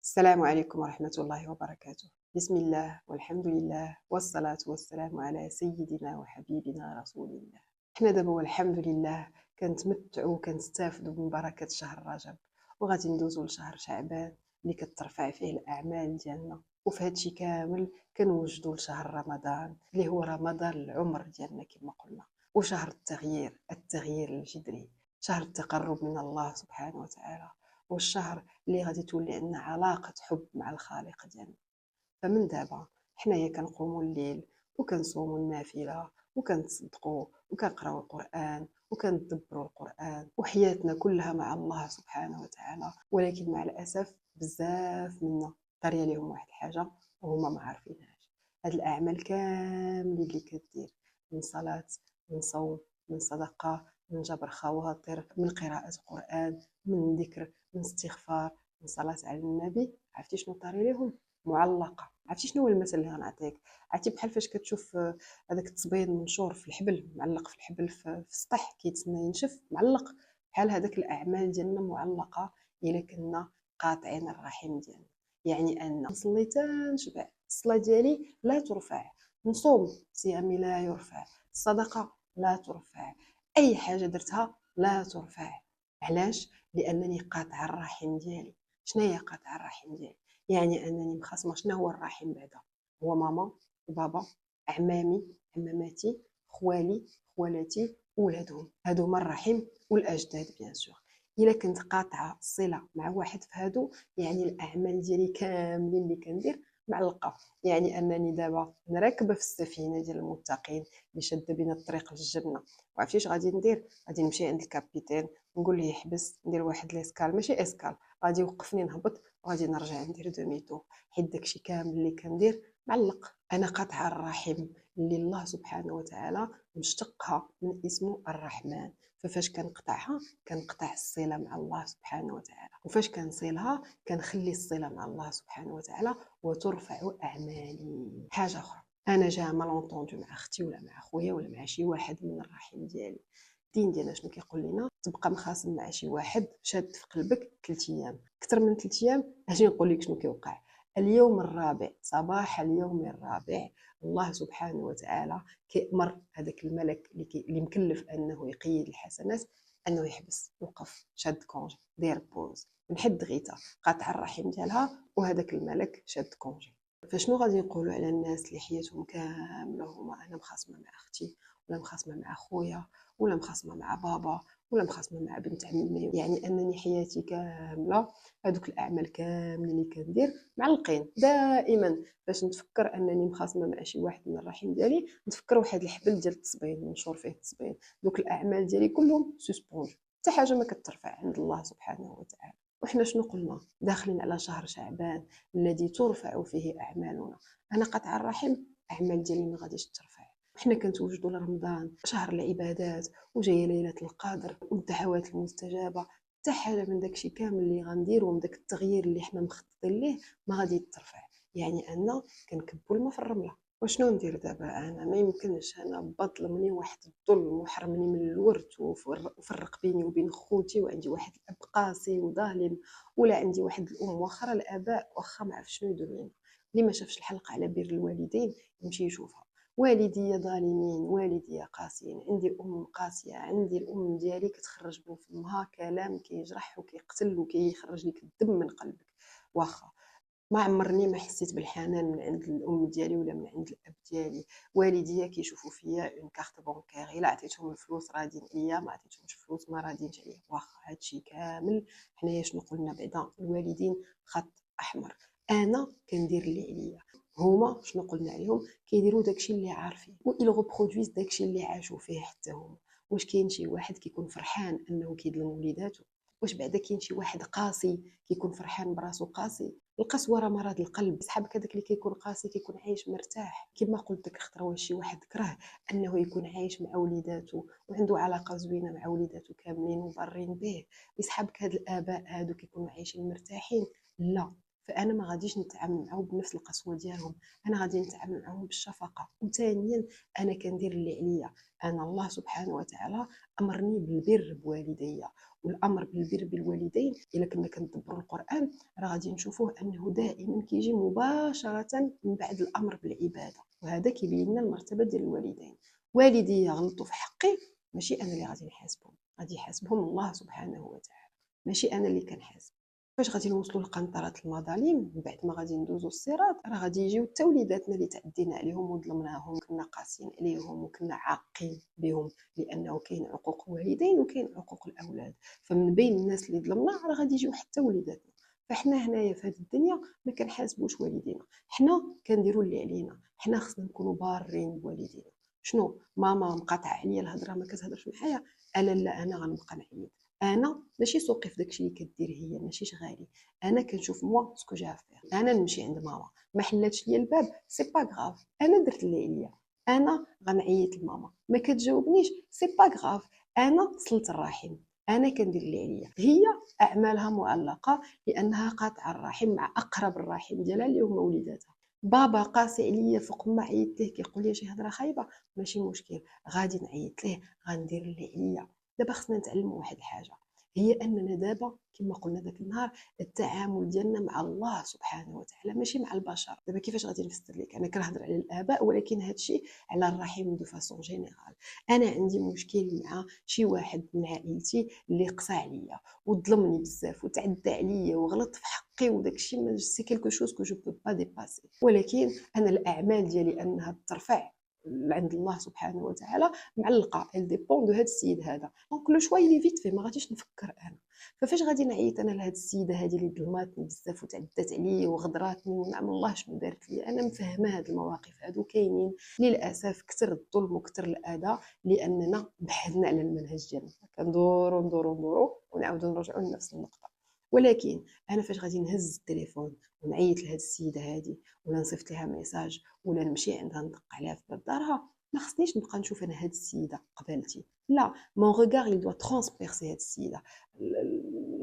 السلام عليكم ورحمة الله وبركاته. بسم الله والحمد لله والصلاة والسلام على سيدنا وحبيبنا رسول الله. حنا دابا والحمد لله كنتمتعوا وكنستافدوا من بركة شهر رجب، وغادي ندوزو لشهر شعبان اللي كترفع فيه الأعمال ديالنا، وفي هادشي كامل كنوجدوا لشهر رمضان اللي هو رمضان العمر ديالنا كما قلنا، وشهر التغيير الجذري، شهر التقرب من الله سبحانه وتعالى، والشهر اللي غادي تولي عندنا علاقة حب مع الخالق ديالنا. فمن دابا حنايا كنقوموا الليل وكنصوموا النافلة وكنتصدقوا وكنقراو القرآن وكندبروا القرآن، وحياتنا كلها مع الله سبحانه وتعالى. ولكن مع الأسف بزاف منا طاريه ليهم واحد الحاجة وهما ما عارفينهاش. هاد الأعمال كاملين اللي كدير، من صلاة، من صوم، من صدقة، من جبر خواطر، من قراءة قرآن، من ذكر، من استغفار، من صلاة على النبي، عرفتي شنو طاري ليهم؟ معلقة. عرفتي شنو هو المثل اللي غنعطيك؟ عرفتي بحال فاش كتشوف هذاك التصبيط منشور في الحبل، معلق في الحبل في السطح كيتسنى ينشف، معلق. بحال هذاك الأعمال ديالنا معلقة إلا كنا قاطعين الرحم ديالنا. يعني أن نصلي تنشبع، الصلاة ديالي لا ترفع، نصوم، صيامي لا يرفع، الصدقة لا ترفع، أي حاجة درتها لا ترفع. علاش؟ لأنني قاطعة الرحم ديالي. شناهي قاطعة الرحم ديالي؟ يعني أنني مخاصمة. شنو هو الرحم بعدا؟ هو ماما وبابا، عمامي، عماماتي، خوالي، خوالاتي، ولادهم، هادو هما الرحم، والأجداد بيان سور. إلا كنت قاطعة الصلة مع واحد في هادو، يعني الأعمال ديالي كاملين اللي كندير معلقة. يعني أنني دابا راكبة في السفينة ديال المتقين اللي شادة بنا الطريق للجنة. وعرفتي اش غادي ندير؟ غادي نمشي عند الكابيتان نقول ليه يحبس، ندير واحد ليسكال، ماشي اسكال، غادي يوقفني نهبط وغادي نرجع ندير دومي طور، حيت داكشي كامل اللي كندير معلق. انا قاطعه الرحم اللي الله سبحانه وتعالى مشتقها من اسمه الرحمن. ففاش كنقطعها كنقطع الصله مع الله سبحانه وتعالى، وفاش كنصلها كنخلي الصله مع الله سبحانه وتعالى وترفع اعمالي. حاجه اخرى، انا جا مالونطوندو مع اختي ولا مع خويا ولا مع شي واحد من الرحم ديالي، الدين ديالنا شنو كيقول لنا؟ تبقى مخاصم مع شي واحد شاد في قلبك 3 ايام، اكثر من 3 ايام. اجي نقول لك شنو كيوقع. اليوم الرابع، صباح اليوم الرابع، الله سبحانه وتعالى كيأمر هذاك الملك اللي مكلف انه يقيد الحسنات انه يحبس، يوقف، شاد كونجي، دير بوز من حد غيتا، قاطع الرحم ديالها، وهذاك الملك شاد كونجي. فشنو غادي نقولوا على الناس اللي حياتهم كامله هما انا مخاصمه مع اختي، ولا مخاصمه مع خويا، ولا مخاصمه مع بابا، ولا مخاصمه مع بنت عمي؟ يعني انني حياتي كامله هذوك الاعمال كاملين اللي كندير معلقين. دائما فاش نتفكر انني مخاصمه مع شي واحد من الرحم ديالي، نتفكر واحد الحبل ديال التصبيط منشور فيه التصبيط، دوك الاعمال ديالي كلهم سسبونج، حتى حاجه ما كترفع عند الله سبحانه وتعالى. وحنا شنو قلنا؟ داخلين على شهر شعبان الذي ترفع فيه اعمالنا. انا قطع الرحم، اعمال ديالي ما غاديش ترفع. حنا كنتوجدوا لرمضان شهر العبادات، وجايه ليله القدر والدعوات المستجابه، حتى حاجه من داكشي كامل اللي غنديرو من داك التغيير اللي حنا مخططين ليه ما غادي ترفع. يعني ان كنكبوا الماء في الرمله. وشنو ندير دابا؟ انا ما يمكنش، انا بظلمني واحد الظلم وحرمني من الورث وفرق بيني وبين خوتي، وعندي واحد الاب قاسي وظالم، ولا عندي واحد الام، واخا الاباء واخا ما عرف شنو يدير لينا. اللي ما شافش الحلقه على بر الوالدين يمشي يشوفها. والدي ظالمين، والدي قاسيين، عندي ام قاسيه، عندي الام ديالي كتخرج من فمها كلام كيجرح وكيقتل وكيخرج لك الدم من قلبك. واخا ما عمرني ما حسيت بالحنان من عند الام ديالي ولا من عند الاب ديالي. والديا كيشوفوا فيا اون كارت بونكير، الا عطيتهم الفلوس راضين عليا، ما عطيتهمش الفلوس ما راضينش عليا. واخا هادشي كامل حنايا شنو قلنا بعدا؟ الوالدين خط احمر. انا كندير اللي عليا، هما شنو قلنا عليهم؟ كيديروا داكشي اللي عارفين، و ils reproduisent داكشي اللي عاشوا فيه حتى هما. واش كاين شي واحد كيكون فرحان انه كيظلم وليداتو؟ واش بعدا كاين شي واحد قاسي كيكون فرحان براسو قاسي؟ القسوه راه مرض القلب. صحابك هذاك اللي كيكون قاسي كيكون عايش مرتاح. كما قلت لك خطره، واش شي واحد كره انه يكون عايش مع وليداتو وعنده علاقه زوينه مع وليداتو كاملين وبارين به؟ يصحابك هاد الاباء هادو كيكونوا عايشين مرتاحين؟ لا. فانا ما غاديش نتعامل معاهم بنفس القسوه ديالهم، انا غادي نتعامل معاهم بالشفقه. وثانيا انا كندير اللي عليا. انا الله سبحانه وتعالى امرني بالبر بوالدي، والامر بالبر بالوالدين الا كنا كندبروا القران راه غادي نشوفوه انه دائما كيجي مباشره من بعد الامر بالعباده، وهذا كيبين لنا المرتبه ديال الوالدين. والدي غلطوا في حقي، ماشي انا اللي غادي نحاسبهم، غادي يحاسبهم الله سبحانه وتعالى، ماشي انا اللي كنحاسب. فاش غادي نوصلوا لقنطره المظالم من بعد ما غادي ندوزوا الصراط، راه غادي يجيو حتى وليداتنا اللي تعدينا عليهم وظلمناهم، كنا قاسيين عليهم وكنا عاقين بهم، لانه كاين عقوق الوالدين وكاين عقوق الاولاد. فمن بين الناس اللي ظلمنا راه غادي يجيو حتى وليداتنا. فاحنا هنايا في هذه الدنيا ما كنحاسبوش والدينا، حنا كنديروا اللي علينا. حنا خصنا نكونوا بارين بوالدينا. شنو ماما مقاطعه عليا الهضره ما كتهضرش معايا، الا لا انا غنبقى نعيط. انا ماشي سوقي في داكشي اللي كدير هي، ماشيش غالي. انا كنشوف موا سكو جا فير. انا نمشي عند ماما ما حلاتش ليا الباب، سي با غاف، انا درت اللي عليا. انا غنعيط لماما ما كتجاوبنيش، سي با غاف، انا صلت الرحم. انا كندير اللي عليا. هي اعمالها معلقه لانها قاطعه الرحم مع اقرب الرحم ديالها اللي هما وليداتها. بابا قاسي عليا فوق ما عيطت ليه كيقول لي شي هضره خايبه، ماشي مشكل، غادي نعيط ليه، غندير اللي عليا. دابا خصنا نتعلموا واحد الحاجه، هي اننا دابا كما قلنا ذاك النهار التعامل ديالنا مع الله سبحانه وتعالى ماشي مع البشر. دابا كيفاش غادي نفسر لك؟ انا كنهضر على الاباء ولكن هذا الشيء على الرحم دو فاسون جينيرال. انا عندي مشكل مع شي واحد من عائلتي اللي قسى عليا وظلمني بزاف وتعدى عليا وغلط في حقي، وداك الشيء سي كيلكو شوز كو جو بو با ديباسي. ولكن انا الاعمال ديالي انها ترفع عند الله سبحانه وتعالى معلقه ال ديبون دو هذا السيد هذا. دونك لو شوا لي فيت في ما غاديش نفكر انا. ففاش غادي نعيط انا لهاد السيده هذه اللي ظلماتني بزاف وتعدات عليا وغدراتني ونعم الله شنو دارت لي، انا مفهمه هاد المواقف هادو كاينين للاسف كثر الظلم وكثر الاذى لاننا بحثنا على المنهج ديالنا، كندورو ندورو ندورو ونعاودو نرجعو لنفس النقطه. ولكن انا فاش غادي نهز التليفون ونعيط لهاد السيده هذه ولا نصيفط لها ميساج ولا نمشي عندها ندق عليها في باب دارها، ما خصنيش نبقى نشوف انا هاد السيده قبالتي، لا، مون ريغار لي دوا ترونسبيرسي هاد السيده.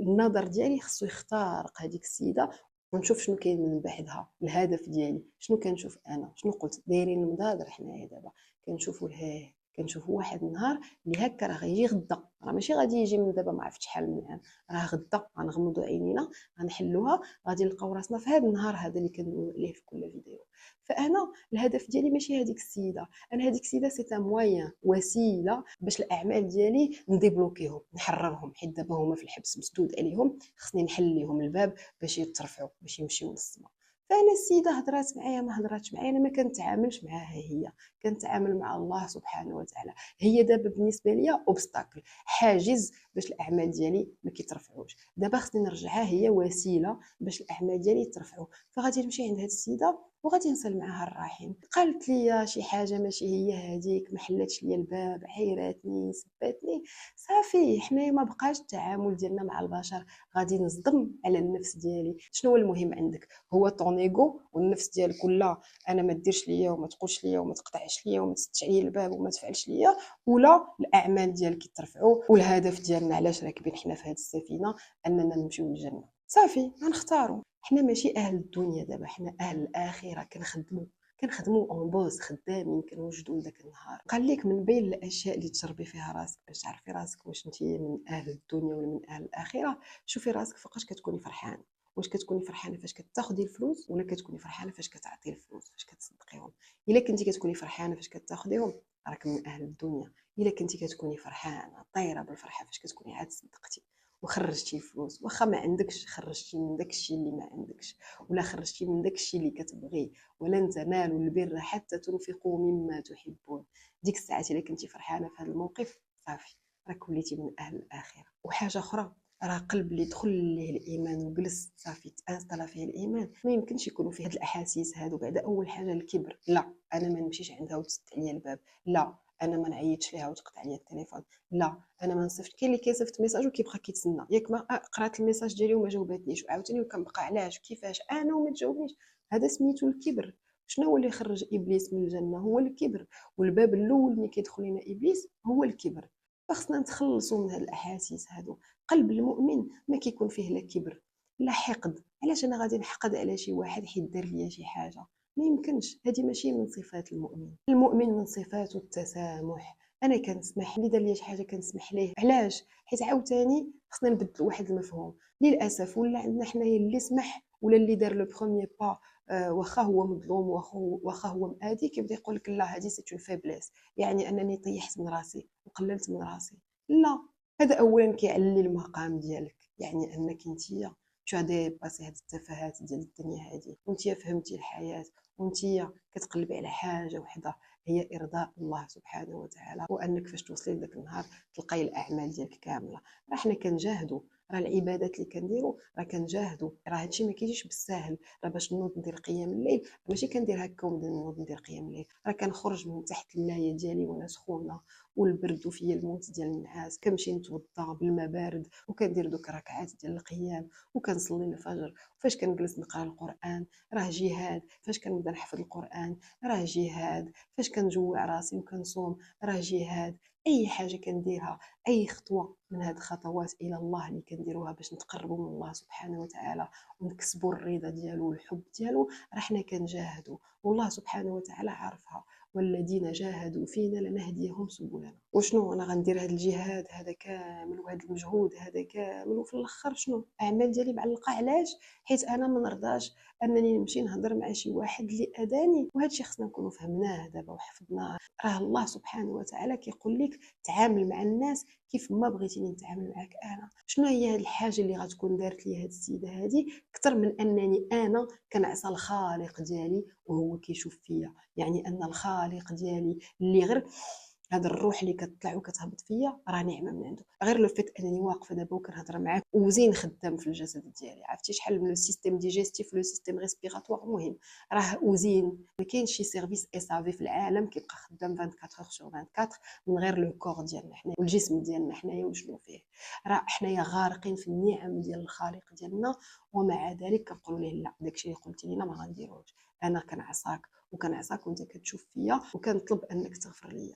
النظر ديالي خصو يخترق هذيك السيده ونشوف شنو كاين من بعدها. الهدف ديالي شنو كنشوف انا، شنو قلت دايرين المضادر حنايا دابا كنشوفوا لهيه، كنشوفوا واحد النهار اللي هكا راه غيجي غدا، راه ماشي غادي يجي من دابا ما عرفتش شحال من عام، راه غدا غنغمضوا عينينا غنحلوها، غادي نلقاو راسنا في هذا النهار هذا اللي كندويو عليه في كل فيديو. فانا الهدف ديالي ماشي هذيك السيده، انا هذيك السيده سي ان موين، وسيله باش الاعمال ديالي نديبلوكيهم نحررهم، حيت دابا هما في الحبس مسدود عليهم، خصني نحل لهم الباب باش يترفعوا باش يمشيو للسما. فانا السيده هضرات معايا ما هضراتش معايا، انا ما كنتعاملش معاها هي، كنتعامل مع الله سبحانه وتعالى. هي دابا بالنسبه ليا اوبستاكل، حاجز باش الاعمال ديالي ما كيترفعوش. دابا خصني نرجعها هي وسيله باش الاعمال ديالي يترفعوا. فغادي نمشي عند هاد السيده وغادي نصل معاها الرحم. قالت لي شي حاجه ماشي هي هذيك، ما حلاتش ليا الباب، عيراتني سباتني، صافي حنايا ما بقاش التعامل ديالنا مع البشر. غادي نصدم على النفس ديالي. شنو هو المهم عندك؟ هو طون ايغو والنفس ديالك، ولا انا ما ديرش ليا وما تقولش ليا وما تقطعش ليا وما تسدش عليا الباب وما تفعلش ليا، ولا الاعمال ديالك يترفعوا والهدف ديالنا علاش راكبين حنا في هذه السفينه اننا نمشيو للجنه. صافي غنختاروا. حنا ماشي اهل الدنيا دابا، حنا اهل الاخره. كنخدموا اون بوس، خدامين كنوجدوا لذاك النهار. قال لك من بين الاشياء اللي تجربي فيها راسك باش تعرفي راسك واش انت من اهل الدنيا ولا من اهل الاخره، شوفي راسك فوقاش كتكوني فرحانه. واش كتكوني فرحانه فاش كتاخدي الفلوس ولا كتكوني فرحانه فاش كتعطي الفلوس، فاش كتصدقيهم؟ الا كنتي كتكوني فرحانه فاش كتاخديهم راك من اهل الدنيا. الا كنتي كتكوني فرحانه طايره بالفرحه فاش كتكوني عاد صدقتي وخرجتي الفلوس، واخا ما عندكش خرجتي من داك الشيء اللي ما عندكش، ولا خرجتي من داك الشيء اللي كتبغيه. ولن تنالوا البر حتى تنفقوا مما تحبون. ديك الساعات الا كنتي فرحانه في هذا الموقف صافي راك وليتي من اهل الاخره. وحاجه اخرى، راه قلب اللي دخل ليه الايمان وجلس صافي تانستالا فيه الايمان ما يمكنش يكونوا فيه هاد الاحاسيس هادو. بعدا اول حاجه الكبر، لا انا ما نمشيش عندها وتسد عليا الباب، لا انا ما نعيطش ليها وتقطع عليا التليفون، لا انا ما نصيفط. كاين اللي كيصيفط ميساج وكيبقى كيتسنى، ياك ما قرات الميساج ديالي وما جاوباتنيش وعاوتاني وكنبقى علاش كيفاش انا وما تجاوبنيش. هذا سميتو الكبر. شنو هو اللي خرج ابليس من الجنه؟ هو الكبر. والباب الاول اللي كيدخل لنا ابليس هو الكبر. فخصنا نتخلصوا من هاد الاحاسيس هادو. قلب المؤمن ما كيكون فيه لا كبر لا حقد علاش انا غادي نحقد على شي واحد حيت دار ليا شي حاجه؟ ما يمكنش، هذه ماشي من صفات المؤمن. المؤمن من صفاته التسامح. انا كنسمح، اللي دار ليا شي حاجه كنسمح ليه. علاش؟ حيت عاوتاني خصنا نبدلوا واحد المفهوم. للاسف ولا عندنا حنايا اللي سمح ولا اللي دار لو بروميير با، واخا هو مظلوم واخا هو مآذي، كيبدا يقول لك لا هذه سي اون فيبليس، يعني انني طيحت من راسي وقللت من راسي. لا، هذا اولا كيعلي المقام ديالك، يعني انك نتيا تو ديباسي هاد التفاهات ديال الدنيا هادي، وانتيا فهمتي الحياه، وانتيا كتقلبي على حاجه وحده هي ارضاء الله سبحانه وتعالى، وانك فاش توصلي لذاك النهار تلقاي الاعمال ديالك كامله. راه حنا كنجاهدوا، راه العبادات اللي كنديروا راه كنجاهدوا، راه هادشي ما كيجيش بالساهل. راه باش نوض ندير قيام الليل ماشي كندير هكا ونبدا نوض ندير قيام الليل، راه كنخرج من تحت اللايه ديالي وانا سخونه والبرد وفيا الموت ديال النعاس، كنمشي نتوضا بالماء بارد وكندير دوك ركعات ديال القيام وكنصلي الفجر. وفاش كنجلس نقرا القران راه جهاد، فاش كنبدا نحفظ القران راه جهاد، فاش كنجوع راسي وكنصوم راه جهاد. اي حاجه كنديرها، اي خطوه من هاد الخطوات الى الله اللي كنديروها باش نتقربوا من الله سبحانه وتعالى ونكسبوا الرضا ديالو والحب ديالو، راه حنا كنجاهدوا، والله سبحانه وتعالى عارفها. والذين جاهدوا فينا لنهديهم سبلنا. وشنو انا غندير هذا الجهاد هذا كامل وهذا المجهود هذا كامل وفي الاخر شنو الاعمال ديالي معلقه؟ علاش؟ حيت انا ما نرضاش انني نمشي نهضر مع شي واحد اللي اذاني. وهذا الشيء خصنا نكونوا فهمناه دابا وحفظناه. راه الله سبحانه وتعالى كيقول لك تعامل مع الناس كيف ما بغيتيني نتعامل معك انا. شنو هي هذه الحاجه اللي غتكون دارت لي هذه السيده هذه اكثر من انني انا كنعصى الخالق ديالي وهو كيشوف فيا؟ يعني ان الخالق ديالي اللي غير هاد الروح اللي كتطلع وكتهبط فيا راه نعمه من عنده. غير لو فيت انني واقفه دابا وكنهضر معاك وزين خدام في الجسد ديالي، عرفتي شحال من لو سيستيم ديجيستيف لو سيستيم ريسبيراتوار مهم، راه وزين. ما كاينش شي سيرفيس اسافي في العالم كيبقى خدام 24 اور سور 24 من غير لو كور ديالنا حنا والجسم ديالنا حنايا وشنو فيه. راه حنايا غارقين في النعم ديال الخالق ديالنا، ومع ذلك كنقولوا ليه لا، داكشي اللي قلتي لينا ما غنديروش. انا كنعصاك وكنعصاك وانت كتشوف فيا وكنطلب انك تغفر ليا.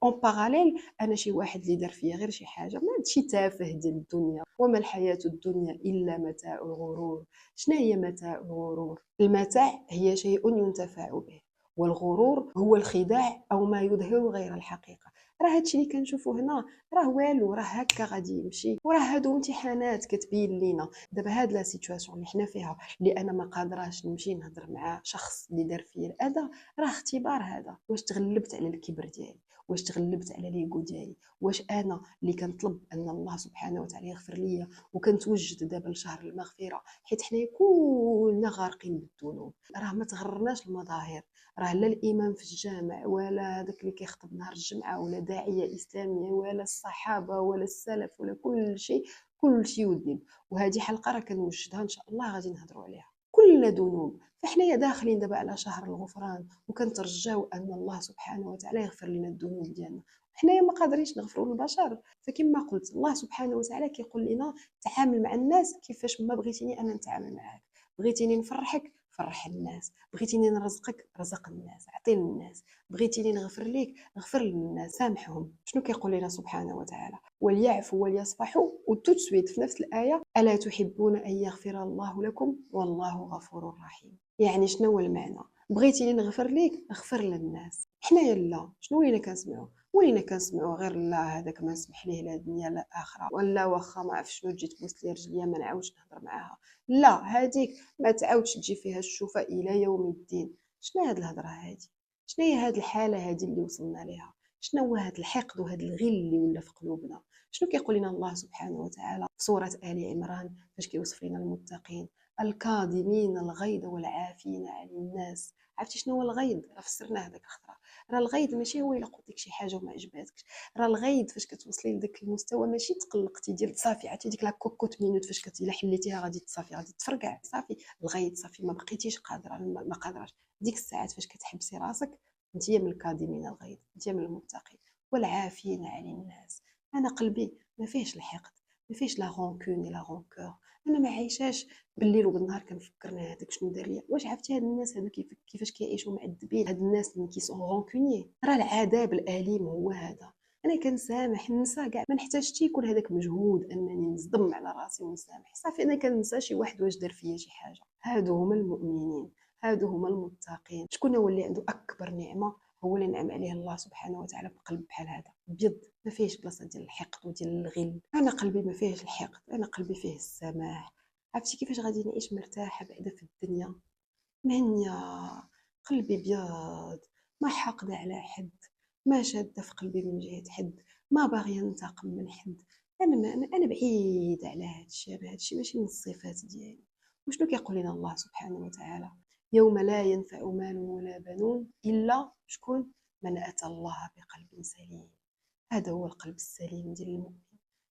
اون باراليل انا شي واحد اللي دار فيا غير شي حاجه، ما هادشي تافه ديال الدنيا. وما الحياه الدنيا الا متاع الغرور. شنو هي متاع الغرور؟ المتاع هي شيء ينتفع به، والغرور هو الخداع او ما يظهر غير الحقيقه. راه هادشي اللي كنشوفو هنا راه والو، راه هكا غادي يمشي، وراه هادو امتحانات كتبين لينا. دابا هاد لا سيتوياسيون اللي حنا فيها اللي انا ما قادراش نمشي نهضر مع شخص اللي دار فيا الاذى، راه اختبار. هذا واش تغلبت على الكبر ديالي، واش تغلبت على ليغو ديالي، واش انا اللي كنطلب ان الله سبحانه وتعالى يغفر ليا وكنتوجد دابا لشهر المغفره حيت حنا كلنا غارقين بالذنوب. راه ما تغرناش المظاهر، راه لا الامام في الجامع ولا داك اللي كيخطب نهار الجمعه ولا داعيه اسلاميه ولا الصحابه ولا السلف ولا كل شيء يذنب. وهذه حلقه راه كنوجدها ان شاء الله غادي نهضروا عليها. كلنا ذنوب، فحنايا داخلين دابا على شهر الغفران وكنترجاو ان الله سبحانه وتعالى يغفر لنا الذنوب ديالنا. حنايا ما قادرينش نغفروا للبشر، فكما قلت الله سبحانه وتعالى كيقول لنا تعامل مع الناس كيفاش ما بغيتيني انا نتعامل معاك. بغيتيني نفرحك فرح الناس، بغيتيني نرزقك رزق الناس، عطي للناس، بغيتيني نغفر ليك غفر للناس، سامحهم. شنو كيقول لنا سبحانه وتعالى؟ وليعفوا وليصفحوا. وتوت سويت في نفس الايه الا تحبون ان يغفر الله لكم والله غفور رحيم. يعني شنو هو المعنى؟ بغيتيني نغفر ليك غفر للناس. حنايا لا، شنو ولينا كنسمعوا؟ ولينا كنسمعوا غير لا هذاك ما نسمح ليه لا دنيا لا اخره، ولا واخا ما عرف شنو تجي تبوس لي رجليا ما نعاودش نهضر معاها. لا، هذيك ما تعاودش تجي فيها الشوفه الى يوم الدين. شنو هاد الهضره هادي؟ شنو هي هاد الحاله هادي اللي وصلنا ليها؟ شنو هو هاد الحقد وهاد الغل اللي ولا في قلوبنا؟ شنو كيقول لنا الله سبحانه وتعالى في سوره ال عمران فاش كيوصف لنا المتقين؟ الكاظمين الغيظ والعافين عن الناس. عرفتي شنو هو الغيظ؟ فسرناه داك الخطره. راه الغيظ ماشي هو الا قلت لك شي حاجه وما عجباتكش، راه الغيظ فاش كتوصلي لذاك المستوى ماشي تقلقتي ديال صافي، عرفتي ديك لا كوكوت مينوت فاش الا حليتيها غادي تصافي غادي تفرقع صافي. الغيظ صافي ما بقيتيش قادره ما قادراش. ديك الساعات فاش كتحبسي راسك انت من الكاظمين الغيظ، انت من المتقين. والعافين عن الناس. انا قلبي ما فيهش الحقد، ما فيهش لا رونكون لا رونكور. انا ما عايشاش بالليل وبالنهار كنفكر هذاك شنو دار ليا. واش عرفتي هاد الناس هادو كيفاش كيعيشوا معذبين؟ هاد الناس اللي كيسون رونكونيي، راه العذاب الاليم هو هذا. انا كنسامح ننسى كاع، ما نحتاج حتى يكون هذاك مجهود انني نصدم على راسي ونسامح. صافي انا كننسى شي واحد واش دار فيا شي حاجه. هادو هما المؤمنين، هادو هما المتقين. شكون هو اللي عنده اكبر نعمه؟ هو اللي نعم عليه الله سبحانه وتعالى بقلب بحال هذا ابيض، ما فيهش بلاصه ديال الحقد وديال الغل. انا قلبي ما فيهش الحقد، انا قلبي فيه السماح. عرفتي كيفاش غادي نعيش مرتاحه بعدا في الدنيا؟ مهنيه، قلبي بياض، ما حاقده على حد، ما شاده في قلبي من جهه حد، ما باغيه ننتقم من حد. انا ما انا بعيده على هذا الشيء. انا هذا الشيء ماشي من الصفات ديالي. وشنو كيقول لنا الله سبحانه وتعالى؟ يوم لا ينفع مال ولا بنون الا شكون؟ من اتى الله بقلب سليم. هذا هو القلب السليم ديال المؤمن.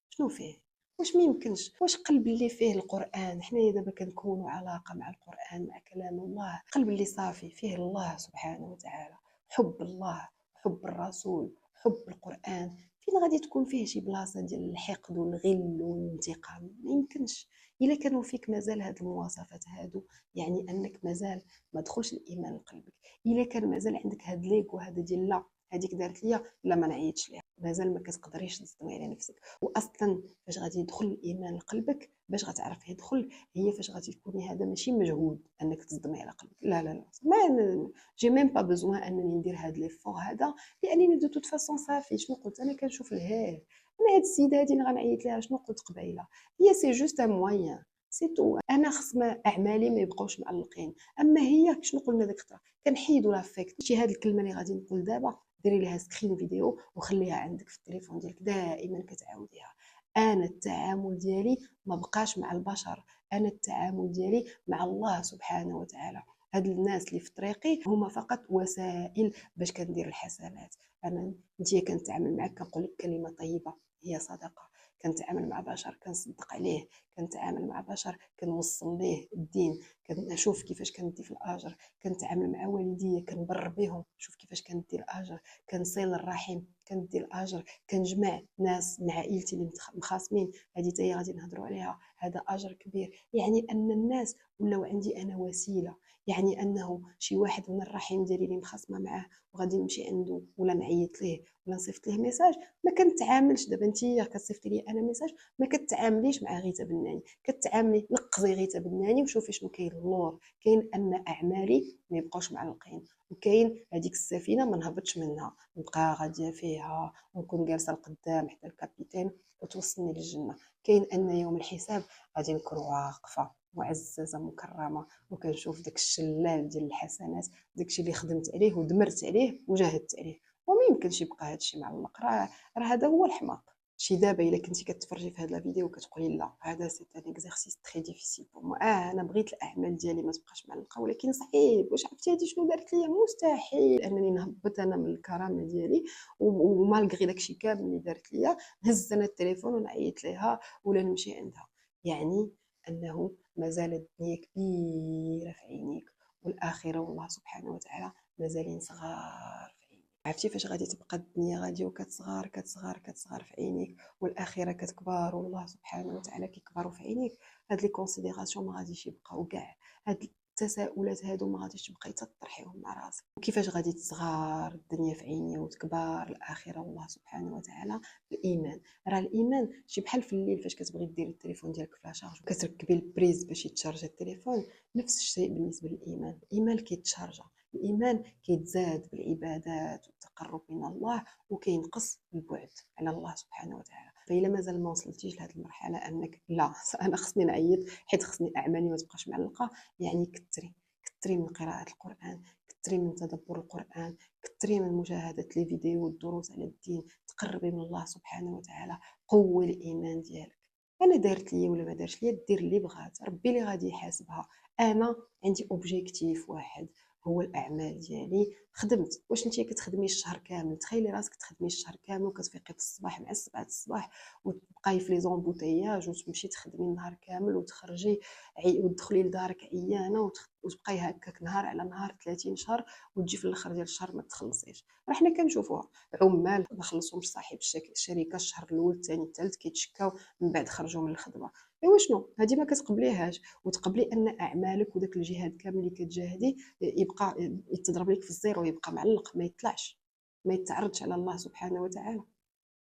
شنو فيه؟ واش ما يمكنش؟ واش قلب اللي فيه القران، حنايا دابا كنكونوا علاقه مع القران مع كلام الله، قلب اللي صافي فيه الله سبحانه وتعالى، حب الله، حب الرسول، حب القران، فين غادي تكون فيه شي بلاصه ديال الحقد والغل والانتقام؟ ما يمكنش. الا كانوا فيك مازال هاد المواصفات هادو، يعني انك مازال ما دخلش الايمان لقلبك. الا كان مازال عندك هاد ليغو هذا ديال لا هذيك دارت ليا لا ما نعيطش ليها، مازال ما كتقدريش تصدمي على نفسك. واصلا فاش غادي يدخل الايمان لقلبك، باش غتعرف يدخل، هي فاش غادي تكوني هذا ماشي مجهود انك تصدمي على قلبك. لا لا لا، ما جي ميم با بوزوان انني ندير هذا ليفور هذا، لانني دو توت فاسون صافي. شنو قلت انا؟ كنشوف الهيه. انا هاد السيده هادي اللي غنعيط ليها شنو قلت قبيله؟ هي سي جوست ان موين، سي تو. انا خص ما اعمالي ما يبقاوش معلقين. اما هي شنو قلنا ديك الخطره؟ كنحيدوا لافيكت. شي هاد الكلمه اللي غادي نقول دابا، ديري ليها سكرين فيديو وخليها عندك في التليفون ديالك دائما كتعاوديها. انا التعامل ديالي ما بقاش مع البشر، انا التعامل ديالي مع الله سبحانه وتعالى. هاد الناس اللي في طريقي هما فقط وسائل باش كندير الحسنات. انا انت كنتعامل معك كنقول لك كلمه طيبه هي صدقه، كنتعامل مع بشر كنصدق عليه، كنتعامل مع بشر كنوصل ليه الدين، كنشوف كيفاش كندي في الاجر، كنتعامل مع والديا كنبر بهم، شوف كيفاش كندي الاجر، كنصل الرحم كندي الاجر، كنجمع ناس من عائلتي اللي مخاصمين، هذه حتى هي غادي نهضروا عليها، هذا اجر كبير. يعني ان الناس ولاو عندي انا وسيله، يعني انه شي واحد من الرحم ديالي اللي مخاصمه معاه وغادي نمشي عنده ولا نعيط ليه ولا نصيفط ليه ميساج، ما كنتعاملش. دابا انت كتصيفطي لي انا ميساج، ما كتعامليش مع غيتا بناني، كتعاملي نقزي غيتا بناني وشوفي شنو كاين اللور. كاين ان اعمالي ما يبقاوش معلقين، وكاين هذيك السفينه ما نهبطش منها، نبقى غاديه فيها ونكون جالسه لقدام حتى الكابيتان وتوصلني للجنه. كاين ان يوم الحساب غادي نكون واقفه معززه مكرمه وكنشوف داك الشلال ديال الحسنات، داكشي اللي خدمت عليه ودمرت عليه وجاهدت عليه. وما يمكنش يبقى هادشي معلق. راه هذا هو الحماق. شي دابا الا كنتي كتفرجي في هذا الفيديو وكتقولي لا هذا سي ان اكزرسيس تري ديفيسيل بور مو، انا بغيت الاعمال ديالي ما تبقاش معلقه، ولكن صعيب. واش عرفتي هذه شنو دارت ليا؟ مستحيل انني نهبط انا من الكرامه ديالي ومالغري داكشي كامل اللي دارت ليا نهز انا التليفون ونعيط ليها ولا نمشي عندها. يعني انه مازال الدنيا كبيره في عينيك، والاخره والله سبحانه وتعالى مازالين صغار في عينيك. عرفتي فاش غادي تبقى الدنيا غادي وكتصغر كتصغر كتصغر في عينيك، والاخره كتكبر والله سبحانه وتعالى كيكبروا في عينيك، هاد لي كونسيديراسيون ما غاديش يبقاو كاع. هاد التساؤلات هادو ما غاديش تبقاي تطرحيهم مع راسك. وكيفاش غادي تصغر الدنيا في عيني وتكبر الاخره والله سبحانه وتعالى؟ الايمان. راه الايمان شي بحال في الليل فاش كتبغي ديري التليفون ديالك في لاشارج وكتركبي البريز باش يتشارجا التليفون، نفس الشيء بالنسبه للايمان. الايمان كيتشارجا، الايمان كيتزاد بالعبادات والتقرب من الله، وكينقص بالبعد على الله سبحانه وتعالى. فإلا مازال ما وصلتيش لهذه المرحله انك لا انا خصني نعيط حيت خصني اعمالي ما تبقاش معلقه، يعني كثري من قراءه القران، كثري من تدبر القران، كثري من مشاهده لي فيديو والدروس على الدين، تقربي من الله سبحانه وتعالى، قوي الايمان ديالك. انا دارت ليا ولا ما دارش ليا، دير اللي بغات، ربي اللي غادي يحاسبها. انا عندي اوبجيكتيف واحد، هو الاعمال ديالي. خدمت. واش انت كتخدمي الشهر كامل؟ تخيلي راسك تخدمي الشهر كامل وكتفيقي في الصباح مع 7 الصباح وتبقاي في لي زومبوتياج وتمشي تخدمي النهار كامل وتخرجي وتدخلي لدارك عيانه وتبقاي هكاك نهار على نهار 30 شهر، وتجي في الاخر ديال الشهر ما تخلصيش. راه حنا كنشوفوها عمال ما خلصهمش صاحب الشركه الشهر الاول الثاني الثالث كيتشكاو من بعد خرجوا من الخدمه. ايوا شنو هذه ما كتقبليهاش، وتقبلي ان اعمالك وداك الجهاد كامل اللي كتجاهدي يبقى يتضرب لك في الزيرو، يبقى معلق ما يطلعش، ما يتعرضش على الله سبحانه وتعالى.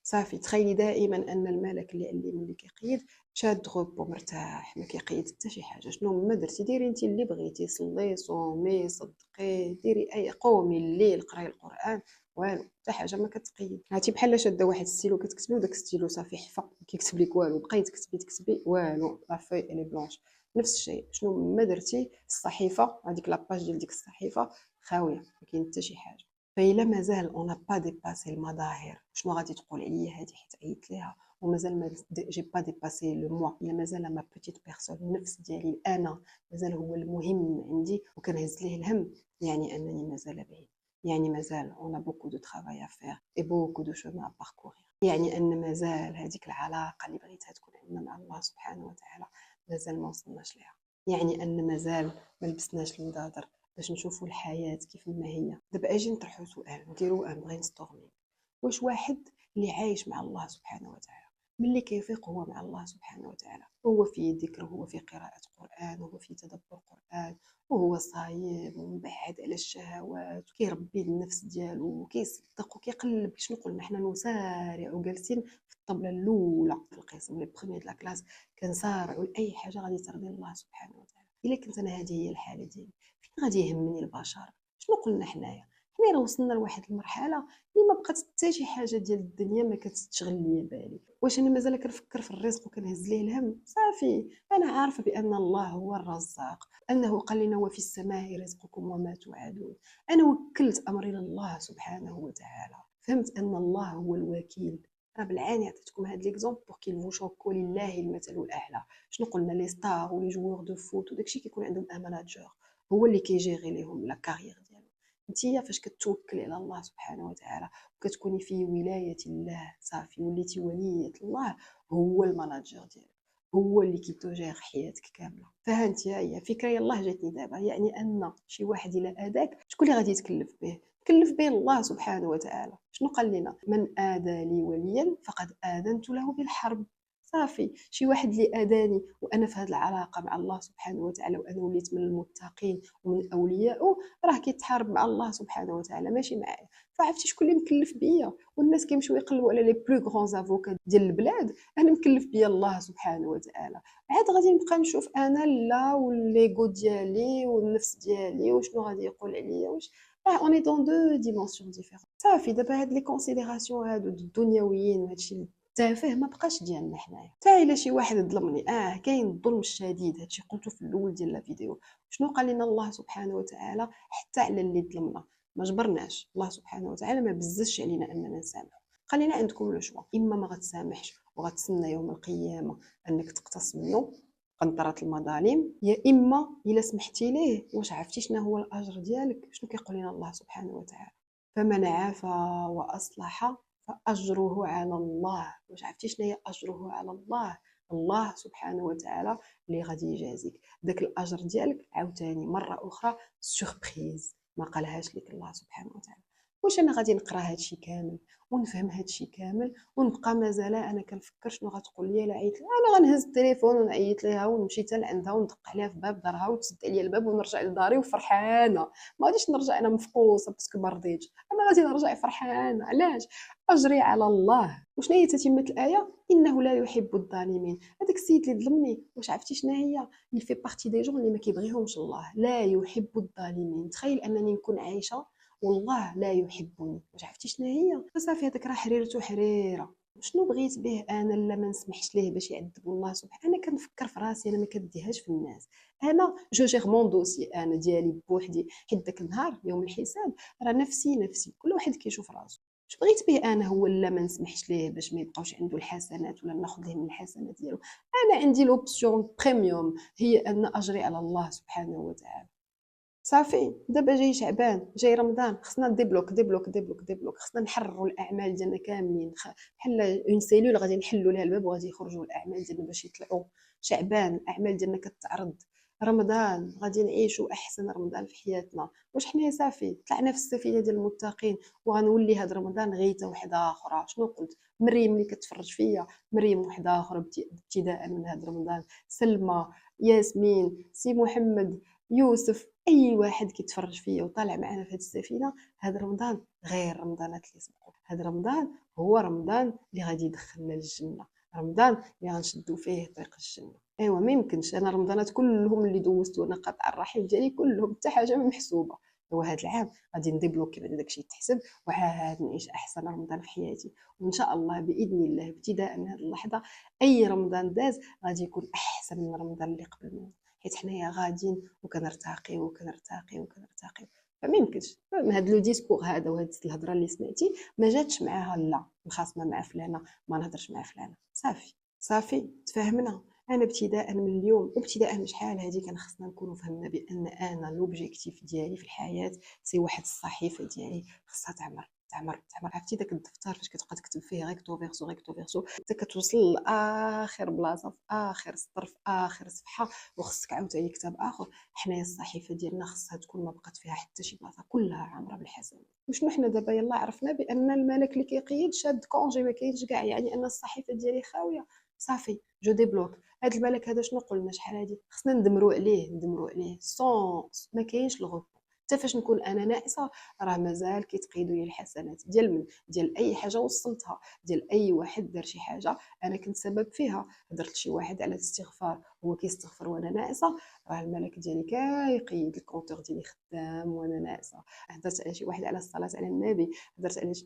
صافي تخيلي دائما ان الملك اللي علم لك يقيد شاد غوبو مرتاح ما كيقيد حتى شي حاجه. شنو ما درتي ديري انت اللي بغيتي، صلي صومي صدقي ديري اي قومي الليل قراي القران، والو حتى حاجه ما كتقيد. هاتي بحال شاده واحد الستيلو كتكتبي وداك الستيلو صافي حفا ما كيكتب لك والو، بقيتي تكتبي والو لا في الي بلونش. نفس الشيء شنو ما درتي الصحيفه هذيك لاباج ديال ديك الصحيفه خاويه ما كاين حتى شي حاجه. فإلا مازال اون با ديباسي المظاهر شنو غادي تقول عليا هادي حيت عيطت ليها، ومازال ما جي با ديباسي لو موا، الا مازال ما بوتيت بيرسون النفس ديالي انا مازال هو المهم عندي وكنهز ليه الهم، يعني انني مازال بعيد، يعني مازال اون بوكو دو ترافاي ا فير اي بوكو دو شومان ا باركورير، يعني ان مازال هذيك العلاقه اللي بغيتها تكون عندنا مع الله سبحانه وتعالى مازال ما وصلناش ليها، يعني ان مازال ما لبسناش النضاضر باش نشوفوا الحياة كيف ما هي. دابا اجي نطرحوا سؤال نديروا ان برين ستورمينغ، واش واحد اللي عايش مع الله سبحانه وتعالى ملي كيفيق هو مع الله سبحانه وتعالى هو في ذكر، هو في قراءة قرآن، هو في تدبر قرآن، وهو صايم ومبعد على الشهوات وكيربي النفس ديالو وكيصدق وكيقلب، شنو قلنا حنا نسارع جالسين في الطبلة الأولى في القسم لي بخوميي د لا كلاس، كنسارعوا لأي حاجة غادي ترضي الله سبحانه وتعالى. إلا كنت أنا هذه هي الحالة ديالي فين غادي يهمني البشر؟ شنو قلنا حنايا؟ حنا راه وصلنا لواحد المرحلة اللي ما بقات حتى شي حاجة ديال الدنيا ما كتشغل ليا بالي. واش أنا مازال كنفكر في الرزق وكنهز ليه الهم؟ صافي أنا عارفة بأن الله هو الرزاق، أنه قال لنا وفي السماء رزقكم وما توعدون. أنا وكلت أمري لله سبحانه وتعالى، فهمت أن الله هو الوكيل. راه بالعاني عطيتكم هاد ليكزومبل بور كي فو شوكو، لله المثل الاعلى. شنو قلنا؟ لي ستار ولي جوور دو فوت وداكشي كيكون عندهم ان ماناجور هو اللي كيجيري ليهم لا كارير ديالهم. نتيا فاش كتوكلي على الله سبحانه وتعالى وكتكوني في ولاية الله صافي وليتي ولية الله، هو الماناجور ديالك، هو اللي كيتوجير حياتك كامله. فهانتي هي فكره يلاه جاتني دابا، يعني ان شي واحد الا اذاك شكون اللي غادي يتكلف به؟ كلف به الله سبحانه وتعالى. شنو قال لنا؟ من آذى لي وليا فقد آذنت له بالحرب. صافي شي واحد اللي اذاني وانا في هذه العلاقه مع الله سبحانه وتعالى وانا وليت من المتقين ومن اوليائه، راه كيتحارب مع الله سبحانه وتعالى ماشي معايا. فعرفتي شكون اللي مكلف بيا؟ والناس كيمشيو يقلبوا على لي بلو غران افوكا ديال البلاد، انا مكلف بيا الله سبحانه وتعالى. عاد غادي نبقى نشوف انا لا والليغو ديالي والنفس ديالي وشنو غادي يقول عليا واش، راه اوني دون دو ديمونسيون ديفيرون. صافي دابا هاد لي كونسيديراسيون هادو الدنيويين وهادشي التافه ما بقاش ديالنا حنايا. حتى الا شي واحد ظلمني كاين الظلم الشديد، هادشي قلته في الاول ديال لا فيديو. شنو قال لنا الله سبحانه وتعالى؟ حتى على اللي ظلمنا ما جبرناش، الله سبحانه وتعالى ما بززش علينا اننا نسامحوا. قال لنا عندكم لو شوا، اما ما غتسامحش وغتسنى يوم القيامه انك تقتص منه قنطرة المظالم، يا اما الا سمحتي ليه واش عرفتي شنو هو الاجر ديالك؟ شنو كيقول لنا الله سبحانه وتعالى؟ فمن عفا واصلح فاجره على الله. واش عرفتي شنو هي اجره على الله؟ الله سبحانه وتعالى اللي غادي يجازيك داك الاجر ديالك عاوتاني مره اخرى سوربريز ما قالهاش لك الله سبحانه وتعالى. واش انا غادي نقرا هادشي كامل ونفهم هادشي كامل ونبقى مازال انا كنفكر شنو غتقول لي؟ لا عيط انا غنهز التليفون ونعيط ليها ونمشي حتى لعندها وندق عليها في باب دارها وتسد عليا الباب ونرجع لداري وفرحانه. ما غاديش نرجع انا مفقوصه باسكو ما رضيتش، انا غادي نرجع فرحانه. علاش؟ اجري على الله. وشنو هي تتمه الايه؟ انه لا يحب الظالمين. هذاك السيد اللي ظلمني واش عرفتي شنو هي؟ il fait partie des gens اللي ما كيبغيهمش الله، لا يحب الظالمين. تخيل انني نكون عايشه والله لا يحبني، واش عرفتي شنو هي؟ صافي هذاك راه حريرته حريره. شنو بغيت به انا لا ما نسمحش ليه باش يعذب الله سبحانه؟ انا كنفكر في راسي، انا ما كديهاش في الناس. انا جو جير مون دوسي انا ديالي بوحدي، حيت داك النهار يوم الحساب راه نفسي نفسي، كل واحد كيشوف راسو. اش بغيت به انا هو لا ما نسمحش ليه باش ما يبقاوش عنده الحسنات ولا ناخذ ليه من الحسنات ديالو؟ انا عندي لوبسيون بريميوم هي ان اجري على الله سبحانه وتعالى. صافي دابا جاي شعبان جاي رمضان، خصنا ديبلوك، خصنا نحرروا الاعمال ديالنا كاملين، بحال اون سيلول غادي نحلوا لها الباب وغادي يخرجوا الاعمال ديالنا باش يطلعوا. شعبان الاعمال ديالنا كتعرض، رمضان غادي نعيشوا احسن رمضان في حياتنا. واش حنا صافي طلعنا في السفينه ديال المتقين وغنولي هذا رمضان غيته وحده اخرى؟ شنو قلت؟ مريم اللي كتفرج فيا، مريم وحده اخرى ابتداء من هذا رمضان، سلمى، ياسمين، سي محمد، يوسف، اي واحد كيتفرج فيا وطالع معنا في هذه السفينه، هذا رمضان غير رمضانات اللي سبقوا، هذا رمضان هو رمضان اللي غادي يدخلنا للجنه، رمضان اللي غنشدوا فيه طريق الجنه. ايوا ما يمكنش انا رمضانات كلهم اللي دوزت وانا قاطعه الرحيم ديالي كلهم حتى حاجه ما محسوبه. هو هذا العام غادي نديبلوكي بعد داكشي يتحسب، وعاد نعيش احسن رمضان في حياتي. وان شاء الله باذن الله ابتداء من هذه اللحظه اي رمضان داز غادي يكون احسن من رمضان اللي قبل منه، حيت حنايا غاديين وكنرتقيو وكنرتقيو وكنرتقيو. فما يمكنش هذا لو ديسكور هذا وهاد الهضره اللي سمعتي ما جاتش معاها لا مخاصمه مع فلانه ما نهضرش مع فلانه. صافي صافي تفاهمنا. انا ابتداء من اليوم وابتداء من شحال هذه كان خصنا نكونوا فهمنا بان انا لوبجيكتيف ديالي في الحياه سي واحد الصحيفه ديالي خصها تعمر تعمر تعمر. عرفتي داك الدفتر فاش كتبقى تكتب فيه ريكتو فيرسو ريكتو فيرسو حتى كتوصل لاخر بلاصه في اخر سطر في اخر صفحه وخصك عاوتاني كتاب اخر. حنايا الصحيفه ديالنا خصها تكون ما بقات فيها حتى شي بلاصه، كلها عامره بالحسنات. وشنو حنا دابا يلا عرفنا بان الملك اللي كيقيد شاد كونجي ما كاينش كاع، يعني ان الصحيفه ديالي خاويه. صافي جو ديبلوك هاد الملك هذا. شنو قلنا شحال هادي خصنا ندمروا عليه ندمروا عليه سون ما كاينش الغلط. حتى فاش نكون انا ناقصه راه مازال كيتقيدوا لي الحسنات ديال من ديال اي حاجه وصلتها، ديال اي واحد دار شي حاجه انا كنت سبب فيها، هضرت شي واحد على الاستغفار هو كيستغفر وانا ناقصه، راه الملك ديالي كيقيد الكونتور ديالي خدام وانا ناقصه. هضرت على شي واحد على الصلاه على النبي،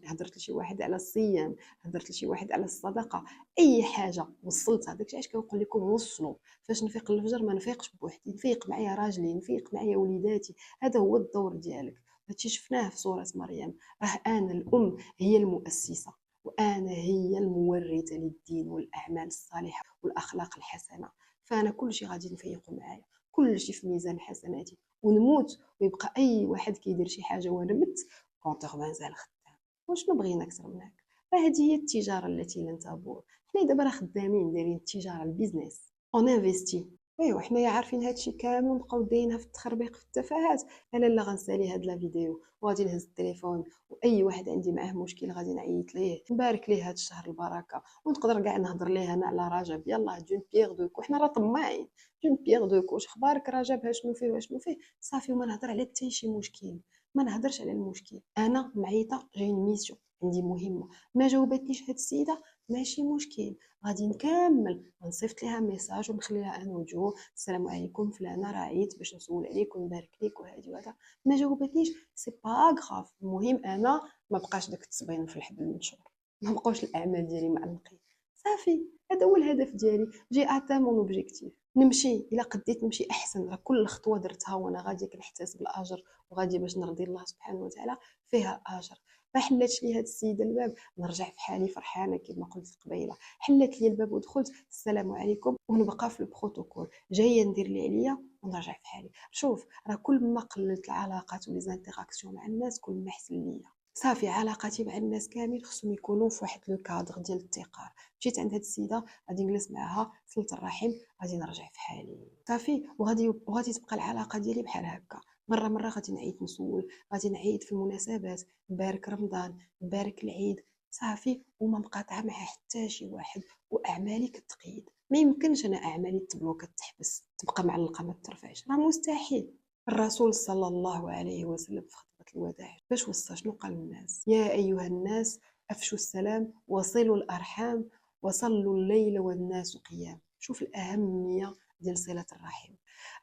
هضرت لشي واحد على الصيام، هضرت لشي واحد على الصدقه، اي حاجه وصلتها. داكشي علاش كنقول لكم وصلوا. فاش نفيق الفجر ما نفيقش بوحدي، نفيق معايا راجلي، نفيق معايا وليداتي. هذا هو الدور ديالك. هادشي شفناه في سوره مريم. راه انا الام هي المؤسسه، وانا هي المورثه للدين والاعمال الصالحه والاخلاق الحسنه. فانا كل شيء غادي نفيقوا معايا، كل شيء في ميزان حسناتي، ونموت ويبقى اي واحد كيدير شي حاجه وانا مت كونتور مازال خدام. وشنو بغينا اكثر من هكا؟ فهذه هي التجاره التي لن تبور. حنا دابا راه خدامين دايرين التجاره البيزنس اون انفيستي. ايوا حنايا عارفين هادشي كامل ونبقاو دايرينها في التخربيق في التفاهات. انا لا غنسالي هاد لا فيديو وغادي نهز التليفون واي واحد عندي معاه مشكل غادي نعيط ليه نبارك ليه هاد الشهر البركه، ونقدر كاع نهضر ليه انا على رجب. يلاه جون بيير دو كو، حنا راه طماعين. جون بيير دو كو واش اخبارك رجب؟ ها شنو فيه وشنو فيه؟ صافي وما نهضر على حتى شي مشكل، ما نهضرش على المشكل. انا معيطه جاي ميسيون عندي مهمه ما جاوبتنيش هاد السيده ماشي مشكل، غادي نكمل نصيفط ليها ميساج ونخليها ان وجو السلام عليكم فلانه راه عييت باش نسول عليك ونبارك ليك وهادي وهذا. ما جاوبتنيش سي با غاف، المهم انا ما بقاش داك التصبين في الحبل المنشور، ما بقاوش الاعمال ديالي معلقين. صافي هذا هو الهدف ديالي. جي اتام مون اوبجيكتيف، نمشي الا قديت نمشي احسن. راه كل خطوه درتها وانا غاديه كنحتسب الاجر، وغادي باش نرضي الله سبحانه وتعالى فيها اجر. ما حلاتش لي هاد السيده الباب نرجع في حالي فرحانه كما قلت قبيله. حلت لي الباب ودخلت السلام عليكم ونبقى في البروتوكول، جايه ندير اللي عليا ونرجع في حالي. شوف راه كل ما قللت العلاقات ولي زانتيراكسيون مع الناس كل ما احسن ليا. صافي علاقاتي مع الناس كامل خصهم يكونوا في واحد لو كادر ديال الاتقار. مشيت عند هاد السيده غادي نجلس معاها صلت الرحم غادي نرجع في حالي. صافي وغادي تبقى العلاقه ديالي بحال هكا. مره غادي نعيط نسول، غادي نعيط في المناسبات، نبارك رمضان نبارك العيد. صافي وما مقاطعه مع حتى شي واحد، واعمالي كتقيد. ما يمكنش انا اعمالي تبلوكا تحبس تبقى معلقه ما ترفعش، راه مستحيل. الرسول صلى الله عليه وسلم في خطبه الوداع باش وصى شنو قال للناس؟ يا ايها الناس افشوا السلام وصلوا الارحام وصلوا الليل والناس قيام. شوف الاهميه ديال صله الرحم.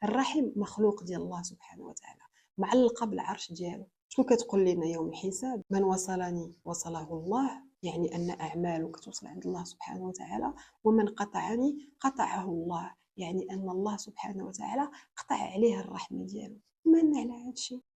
الرحم مخلوق ديال الله سبحانه وتعالى، معلقه بالعرش ديالو. شنو كتقول لنا يوم الحساب؟ من وصلني وصله الله، يعني ان اعماله كتوصل عند الله سبحانه وتعالى. ومن قطعني قطعه الله، يعني ان الله سبحانه وتعالى قطع عليه الرحمه ديالو. من على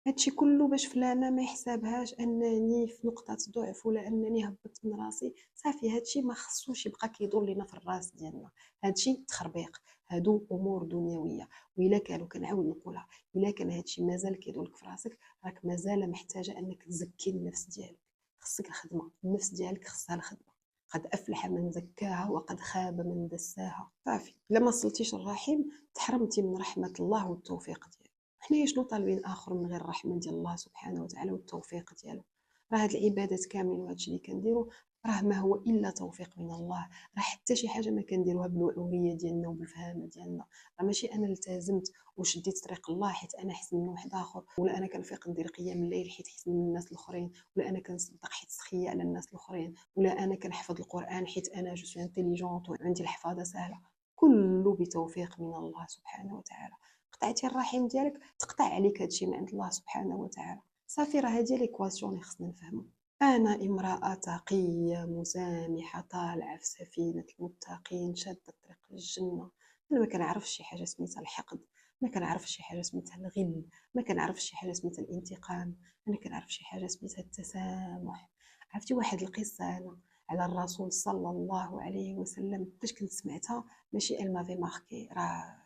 هادشي كله باش فلانه ما يحسبهاش انني في نقطه ضعف ولا انني هبطت من راسي. صافي هادشي ما خصوش يبقى كيدور لينا في الراس ديالنا. هادشي تخربيق، هادو امور دنيويه. وإلا كانوا كنعاود نقولها، الا كان هادشي مازال كيدور لك في راسك راك مازال محتاجه انك تزكي النفس ديالك. خصك الخدمه، النفس ديالك خصها الخدمه. قد افلح من زكاها وقد خاب من دساها. صافي الا ما صلتيش الرحم تحرمتي من رحمه الله والتوفيق ديالو. حنايا شنو طالبين اخر من غير الرحمه ديال الله سبحانه وتعالى والتوفيق ديالو؟ راه هاد العبادات كاملين وهادشي اللي كنديرو راه ما هو الا توفيق من الله. راه حتى شي حاجه ما كنديروها بالوعوريه ديالنا وبالفهامه ديالنا. راه ماشي انا التزمت وشديت طريق الله حيت انا احسن من واحد اخر، ولا انا كنفيق ندير قيام الليل حيت احسن من الناس الاخرين، ولا انا كنصدق حيت سخيه على الناس الاخرين، ولا انا كنحفظ القران حيت انا جو سوي انتيليجونت وعندي الحفاظه سهله. كله بتوفيق من الله سبحانه وتعالى. قطعتي الرحم ديالك تقطع عليك هادشي من عند الله سبحانه وتعالى. صافي، راه هادي ليكواسيون اللي خصنا نفهمو. أنا امرأة تقية مسامحة طالعة في سفينة المتقين شادة الطريق للجنة. أنا ما كنعرفش شي حاجة سميتها الحقد، ما كنعرفش شي حاجة سميتها الغل، ما كنعرفش شي حاجة سميتها الانتقام، أنا كنعرف شي حاجة سميتها التسامح. عرفتي واحد القصة أنا على الرسول صلى الله عليه وسلم فاش كنت سمعتها، ماشي elle m'avait marqué، راه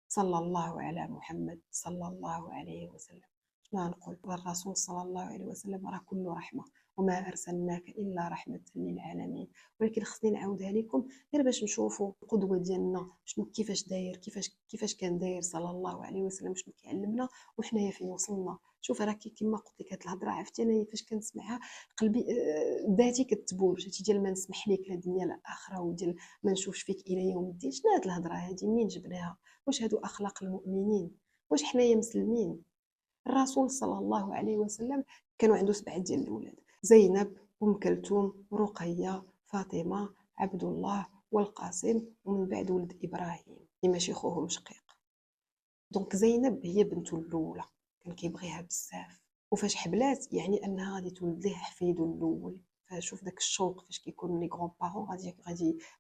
صلى الله على محمد صلى الله عليه وسلم. شنو غنقول؟ الرسول صلى الله عليه وسلم راه كله رحمه، وما ارسلناك الا رحمه للعالمين. ولكن خصني نعاودها لكم غير باش نشوفوا القدوه ديالنا شنو، كيفاش داير، كيفاش كان داير صلى الله عليه وسلم، شنو كيعلمنا وحنايا فين وصلنا. شوف راه كيما قلت لك هاد الهضره، عرفتي انا فاش كنسمعها قلبي ذاتي كتبول، شتي ديال ما نسمح لك لا الدنيا لا اخره، وديال ما نشوفش فيك الى يوم الدين. شنو هاد الهضره هادي منين جبناها؟ واش هادو اخلاق المؤمنين؟ واش حنايا مسلمين؟ الرسول صلى الله عليه وسلم كانوا عنده 7 ديال الاولاد: زينب، ام كلثوم، رقيه، فاطمه، عبد الله، والقاسم، ومن بعد ولد ابراهيم اللي ماشي خوهم شقيق. دونك زينب هي بنته الاولى، كان كيبغيها بزاف، وفاش حبلات يعني انها غادي تولد ليه حفيدو الاول. فشوف داك الشوق فاش كيكون لي غران بارون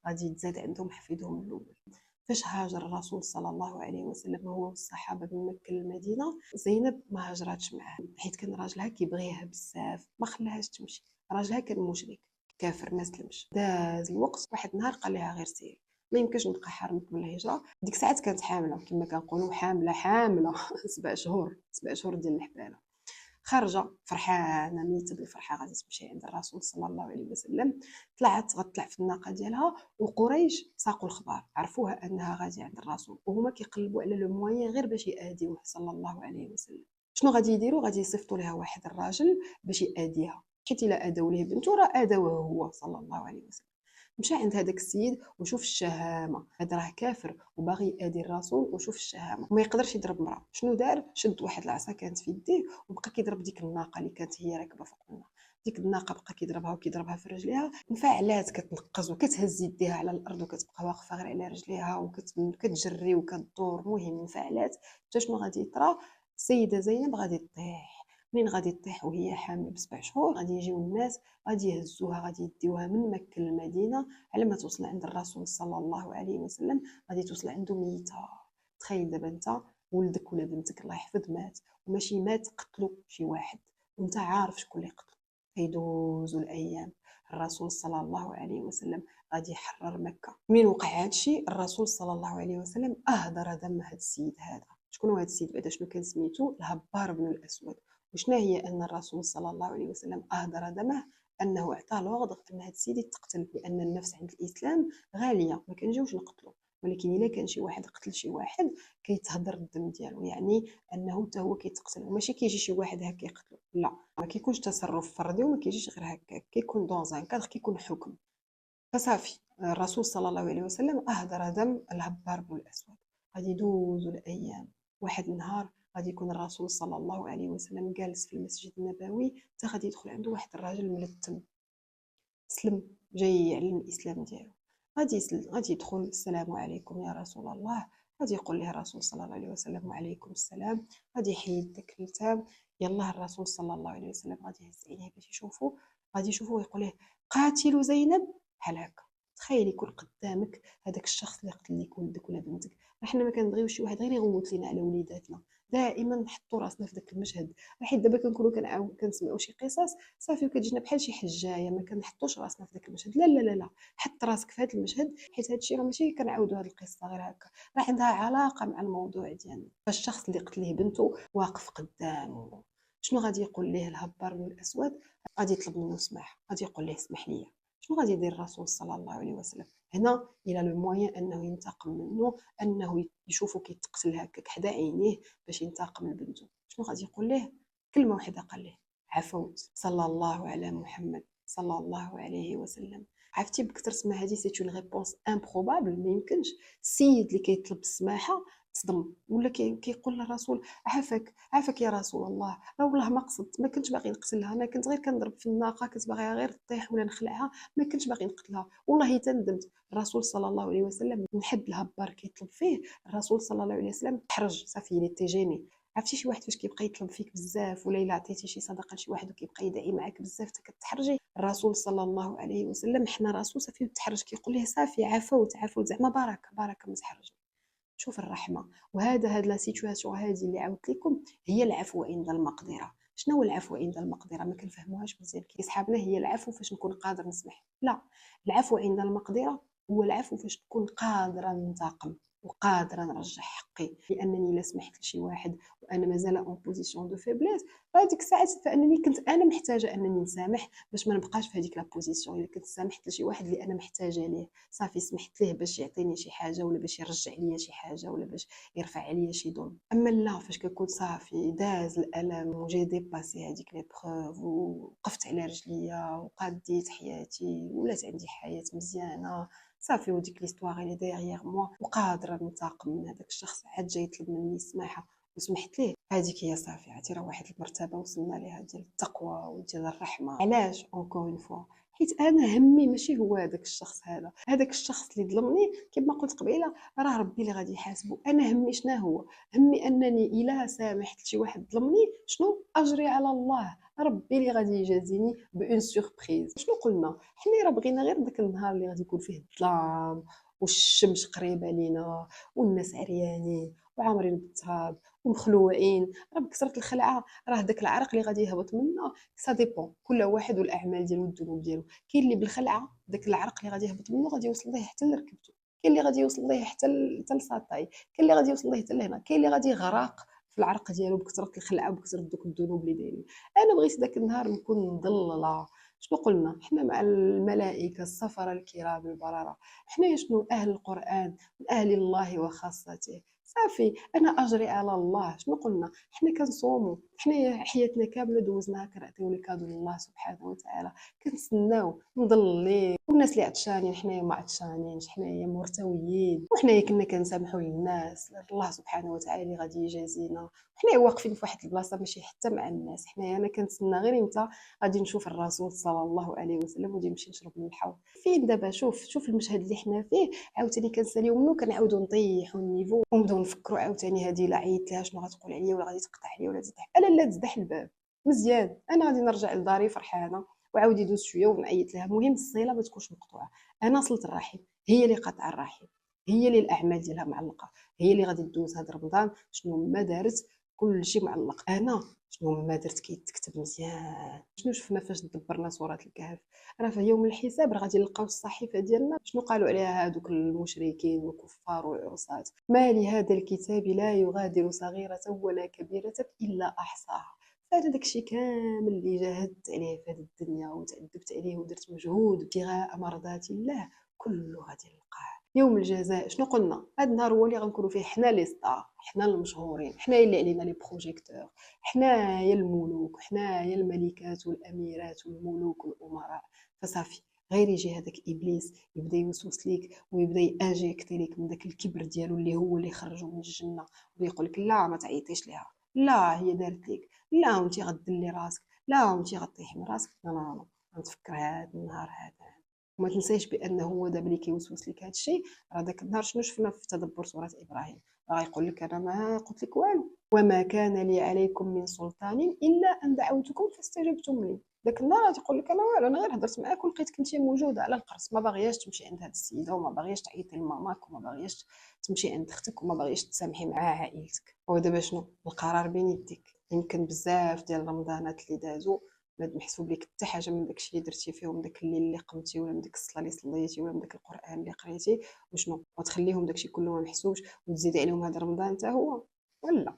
غادي يتزاد عندهم حفيدهم الاول. فاش هاجر الرسول صلى الله عليه وسلم هو والصحابه من مكه للمدينه، زينب ما هاجراتش معاه حيت كان راجلها كيبغيها بزاف، ما خلاهاش تمشي. راجلها كان مشرك كافر ما سلمش. داز الوقت، واحد النهار قال لها غير سيري، ما يمكنش نبقى حارمك من الهجره. ديك الساعات كانت حامله كما كنقولوا، حامله 7 شهور، 7 شهور ديال الحباله. خارجه فرحانه ميته بالفرحه غادي تمشي عند الرسول صلى الله عليه وسلم. غتطلع في الناقه ديالها، وقريش ساقوا الخبر، عرفوها انها غادي عند الرسول، وهما كيقلبوا على لو موين غير باش ياديوه صلى الله عليه وسلم. شنو غادي يديروا؟ غادي يصيفطوا لها واحد الراجل باش ياديها، حيت الا اداو ليه بنته راه اداوه هو صلى الله عليه وسلم. مشى عند هذاك السيد وشوف الشهامه، هذا راه كافر وباغي يأذي الرسول، وشوف الشهامه، وما يقدرش يضرب مراه. شنو دار؟ شد واحد العصا كانت في يديه وبقى كيضرب ديك الناقه اللي كانت هي راكبه فوق الماء. ديك الناقه بقى كيضربها وكيضربها في رجليها، انفعلات كتنقز وكتهز يديها على الارض وكتبقى واقفه غير على رجليها وكتجري وكدور. المهم انفعلات. حتى شنو غادي يطرا؟ السيده زينب غادي تطيح. منين غادي تطيح وهي حامل ب7 شهور؟ غادي يجيو الناس غادي يهزوها، غادي يديوها من مكه للمدينه، على ما توصل عند الرسول صلى الله عليه وسلم غادي توصل عنده ميته. تخيل دابا انت ولدك ولا بنتك الله يحفظ مات، وماشي مات قتلو شي واحد وانت عارف شكون اللي قتلو. كيدوزوا الايام، الرسول صلى الله عليه وسلم غادي يحرر مكه. من وقع هذا الشيء الرسول صلى الله عليه وسلم اهدر دم هذا السيد هذا. شكون هو هذا السيد بعدا؟ شنو كان سميتو؟ الهبار بن الاسود. وشنا هي ان الرسول صلى الله عليه وسلم اهدر دمه؟ انه اعطى لوغدر ان هذا السيد يتقتل، لان النفس عند الاسلام غاليه، ما كنجيوش نقتلو. ولكن الا كان شي واحد قتل شي واحد كيتهدر الدم ديالو، يعني انه حتى هو كيتقتل، وماشي كيجي شي واحد هكا يقتلو، لا، ما كيكونش تصرف فردي وما كيجيش غير هكا، كيكون دون ان كادر، كيكون حكم. فصافي الرسول صلى الله عليه وسلم اهدر دم الهبار بن الاسود. غادي يدوزوا الايام. واحد النهار غادي يكون الرسول صلى الله عليه وسلم جالس في المسجد النبوي، حتى غادي يدخل عنده واحد الراجل ملتم، سلم، جاي يعلن الاسلام ديالو. غادي يسلم، غادي يدخل: السلام عليكم يا رسول الله. غادي يقول له الرسول صلى الله عليه وسلم: وعليكم السلام. غادي يحيد داك التام. يلاه الرسول صلى الله عليه وسلم غادي يهز عينيه باش يشوفو، غادي يشوفو ويقول له: قاتل زينب. بحال هكا. تخيل يكون قدامك هذاك الشخص اللي قتل لك ولدك ولا بنتك. حنا ما كنبغيوش شي واحد غير يغوت لينا على وليداتنا. دائما نحطوا راسنا في ذاك المشهد. حيت دابا كنكونوا كنسمعوا شي قصص صافي وكتجينا بحال شي حجايه، ما كنحطوش راسنا في ذاك المشهد. لا لا لا لا، حط راسك في هذا المشهد، حيت هذا الشيء راه ماشي كنعاودوا هذه القصه غير هكا، راه عندها علاقه مع الموضوع ديالنا. فالشخص اللي قتل ليه بنته واقف قدامه، شنو غادي يقول ليه الهبار بن الاسود؟ غادي يطلب منه السماح، غادي يقول ليه: اسمح لي. شنو غادي يدير الرسول صلى الله عليه وسلم هنا؟ الى لو موين انه ينتقم منه، انه يشوفه كيتقتل هكاك حدا عينيه باش ينتقم لبنته. شنو غادي يقول ليه؟ كلمه واحده قال ليه: عفوت. صلى الله على محمد صلى الله عليه وسلم. عرفتي بكثر ما هذه سي اون ريبونس امبروبابل، ما يمكنش السيد اللي كيطلب السماحه تصدم، ولا كيقول للرسول عافاك عافاك يا رسول الله، راه والله ما قصدت، ما كنتش باغي نقتلها، انا كنت غير كنضرب في الناقه، كنت باغيها غير تطيح ولا نخلعها، ما كنتش باغي نقتلها، والله تندمت. الرسول صلى الله عليه وسلم من حد الهبار كيطلب فيه، الرسول صلى الله عليه وسلم تحرج صافي لي تيجيني. عرفتي شي واحد فاش كيبقى يطلب فيك بزاف، ولا الا عطيتي شي صدقه لشي واحد وكيبقى يدعي معاك بزاف حتى كتحرجي، الرسول صلى الله عليه وسلم حنا راسو صافي تحرج، كيقول ليه صافي عفوت عفوت، زعما بارك ما تحرج. شوف الرحمه. هاد لا سيتوياسيون هادي اللي عاودت لكم هي العفو عند المقدره. شنو هو العفو عند المقدره؟ ما كنفهموهاش مزيان كي صحابنا. هي العفو فاش نكون قادر نسمح؟ لا، العفو عند المقدره هو العفو فاش تكون قادره ننتقم وقادره نرجع حقي، لانني الا سمحت لشي واحد وانا مازال اون بوزيسيون دو فيبليس، فهاديك الساعات فانني كنت انا محتاجه انني نسامح باش ما نبقاش في هذيك لا بوزيسيون. الا كنت سامحت لشي واحد اللي انا محتاجه ليه، صافي سمحت ليه باش يعطيني شي حاجه، ولا باش يرجع ليا شي حاجه، ولا باش يرفع عليا شي ظلم. اما لا، فاش كنكون صافي داز الالم وجي ديباسي هذيك لي بروف وقفت على رجليا وقاديت حياتي، ولات عندي حياه مزيانه صافي، وديك ليستواغ اللي ديغيغ موا، وقادره ننتقم من هذاك الشخص عاد جاي يطلب مني السماحه وسمحت ليه، هذيك هي صافي عرفتي راه واحد المرتبه وصلنا ليها ديال التقوى وديال الرحمه. علاش اونكور اون فوا؟ حيت انا همي ماشي هو هذاك الشخص، هذاك الشخص اللي ظلمني كما قلت قبيله راه ربي اللي غادي يحاسبه. انا همي شنو هو؟ همي انني الا سامحت شي واحد ظلمني، شنو اجري على الله، ربي اللي غادي يجازيني بون سوربريز. شنو قلنا حنا؟ راه بغينا غير داك النهار اللي غادي يكون فيه الظلام والشمس قريبه لينا والناس عريانين وعامرين بالتراب ومخلوعين، راه بكثره الخلعه راه داك العرق اللي غادي يهبط منا سا ديبون كل واحد والاعمال ديالو والذنوب ديالو. كاين اللي بالخلعه داك العرق اللي غادي يهبط منه غادي يوصل ليه حتى لركبته، كاين اللي غادي يوصل ليه حتى لساطاي، كاين اللي غادي يوصل ليه حتى لهنا، كاين اللي غادي يغرق في العرق ديالو بكثره الخلعه وبكثره دوك الذنوب اللي دايرين. انا بغيت داك النهار نكون مضلله. شنو قلنا حنا مع الملائكه السفره الكرام البرره؟ حنايا شنو اهل القران، من اهل الله وخاصته. صافي انا اجري على الله. شنو قلنا حنا كنصوموا، حنايا حياتنا كامله دوزناها كنعطيو لي كادو لله سبحانه وتعالى، كنتسناو مضلين، والناس اللي عطشانين حنايا ما عطشانينش، حنايا مرتويين، وحنايا كنا كنسامحوا للناس، الله سبحانه وتعالى اللي غادي يجازينا. حنايا واقفين في واحد البلاصه ماشي حتى مع الناس، حنايا انا كنتسنى غير امتى غادي نشوف الرسول صلى الله عليه وسلم وغادي نمشي نشرب من الحوض. فين دابا؟ شوف المشهد اللي حنا فيه، عاوتاني كنساليو منو، كنعاودو نطيحو النيفو ونبداو نفكروا عاوتاني هذه لا عيطت لها شنو غتقول عليا، ولا غادي تقطع عليا ولا تزدح. الا لا تزدح الباب مزيان، انا غادي نرجع لداري فرحانه وعاود يدوز شويه ونعيط لها. المهم الصله ما تكونش مقطوعه. انا صلت الرحم هي اللي قطع الرحم، هي اللي الاعمال ديالها معلقه، هي اللي غادي تدوز هذا رمضان شنو ما دارت كل شيء معلق. انا شنو ما درت كيتكتب مزيان. شنو شفنا فاش دبرنا سوره الكهف؟ راه في يوم الحساب راه غادي نلقاو الصحيفه ديالنا شنو قالوا عليها هذوك المشركين والكفار والعصاة؟ ما لهذا الكتاب لا يغادر صغيرة ولا كبيرة إلا أحصاها. فهذا داكشي كامل اللي جاهدت عليه في هذه الدنيا وتعذبت عليه ودرت مجهود ابتغاء مرضات الله كله غادي نلقاه يوم الجزاء. شنو قلنا؟ هذا النهار هو اللي غنكونوا فيه حنا لي ستار، حنا المشهورين، حنا اللي علينا لي بروجيكتور، حنايا الملوك، حنايا الملكات والاميرات والملوك والامراء. فصافي غير يجي هذاك ابليس يبدا يوسوس ليك ويبدا ياجيكتي ليك من داك الكبر ديالو اللي هو اللي خرجو من الجنه، ويقول لك لا ما تعيطيش ليها، لا هي دارت لك، لا وانت غدلي راسك، لا وانت غطيحي من راسك. لا لا لا، غنتفكر هذا النهار هذا. وما تنسايش بانه هو دابا اللي كيوسوس لك هذا الشيء. راه داك النهار شنو شفنا في تدبر سوره ابراهيم؟ راه يقول لك انا ما قلت لك والو، وما كان لي عليكم من سلطان الا ان دعوتكم فاستجبتم لي. داك النهار غادي يقول لك انا والو، انا غير هضرت معاك ولقيت كنتي موجوده على القرص، ما باغياش تمشي عند هاد السيده، وما باغياش تعيطي لماماك، وما باغياش تمشي عند اختك، وما باغياش تسامحي مع عائلتك. ودابا شنو القرار بين يديك؟ يمكن بزاف ديال رمضانات اللي دازو ما محسوب لك حتى حاجه من داكشي اللي درتي فيهم، داك الليل اللي قمتي، ولا من ديك الصلاه اللي صليتي، ولا من داك القران اللي قريتي، وشنو وتخليهم داكشي كله ما محسوبش وتزيدي عليهم هذا رمضان حتى هو؟ ولا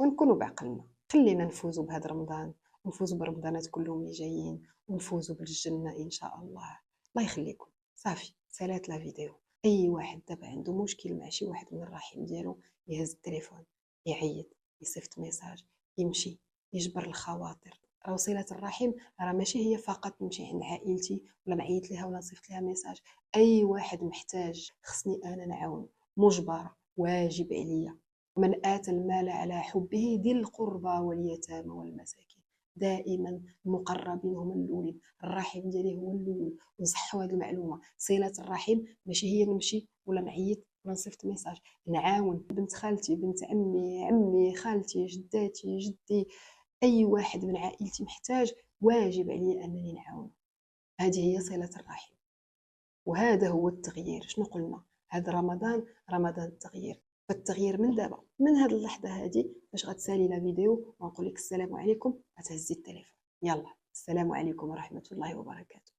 ونكونوا بعقلنا، خلينا نفوزوا بهذا رمضان ونفوزوا برمضانات كلهم اللي جايين ونفوزوا بالجنة إن شاء الله. الله يخليكم. صافي سالات لا فيديو. أي واحد دابا عنده مشكل مع شي واحد من الرحم ديالو يهز التليفون يعيط يصيفط ميساج يمشي يجبر الخواطر راه صلة الرحم راه ماشي هي فقط نمشي عند عائلتي ولا نعيط لها ولا نصيفط لها ميساج. اي واحد محتاج خصني انا نعاون، مجبرة، واجب عليا. من آتى المال على حبه ذي القربى واليتامى والمساكين. دائما المقربين هما الاولين، الرحم ديالي هو الاول. ونصحوا هذه المعلومه، صله الرحم ماشي هي نمشي ولا نعيط ولا نصيفط ميساج. نعاون بنت خالتي، بنت عمي، عمي، خالتي، جداتي، جدي، اي واحد من عائلتي محتاج، واجب علي انني نعاون. هذه هي صله الرحم، وهذا هو التغيير. شنو قلنا؟ هذا رمضان، رمضان التغيير. فالتغيير من دابا، من هذه اللحظه هذه فاش غتسالي لا فيديو ونقول لك السلام عليكم، غتهزي التليفون. يلا، السلام عليكم ورحمه الله وبركاته.